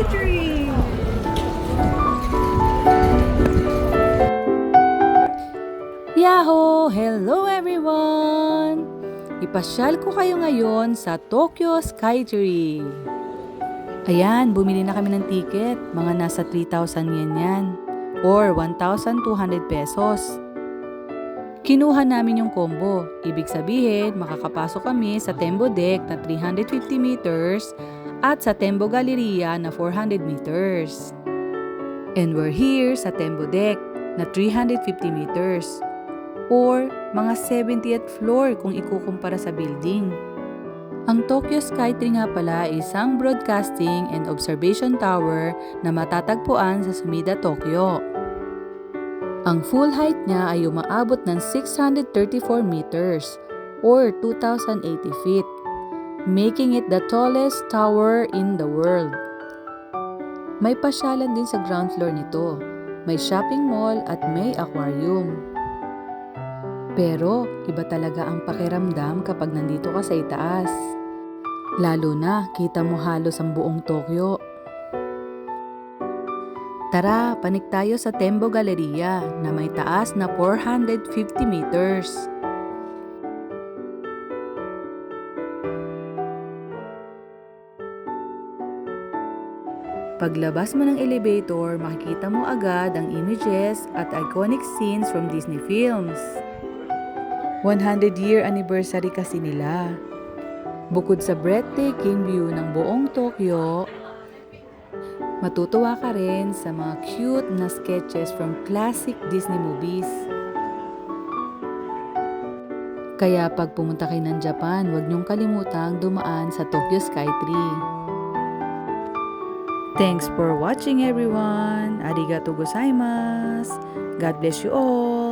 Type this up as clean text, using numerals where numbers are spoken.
Skytree! Yahoo! Hello everyone! Ipasyal ko kayo ngayon sa Tokyo Skytree. Ayan, bumili na kami ng ticket. Mga nasa 3,000 yen yan. Or 1,200 pesos. Kinuha namin yung combo. Ibig sabihin, makakapasok kami sa Tembo Deck na 350 meters at sa Tembo Galleria na 400 meters. And we're here sa Tembo Deck na 350 meters or mga 70th floor kung ikukumpara sa building. Ang Tokyo Skytree nga pala ay isang broadcasting and observation tower na matatagpuan sa Sumida, Tokyo. Ang full height niya ay umaabot ng 634 meters or 2,080 feet, making it the tallest tower in the world. May pasyalan din sa ground floor nito. May shopping mall at may aquarium. Pero iba talaga ang pakiramdam kapag nandito ka sa itaas. Lalo na kita mo halos ang buong Tokyo. Tara, panik tayo sa Tembo Galleria na may taas na 450 meters. Paglabas mo ng elevator, makikita mo agad ang images at iconic scenes from Disney films. 100-year anniversary kasi nila. Bukod sa breathtaking view ng buong Tokyo, matutuwa ka rin sa mga cute na sketches from classic Disney movies. Kaya pag pumunta kayo ng Japan, huwag niyong kalimutang dumaan sa Tokyo Skytree. Thanks for watching everyone! Arigatou gozaimasu! God bless you all!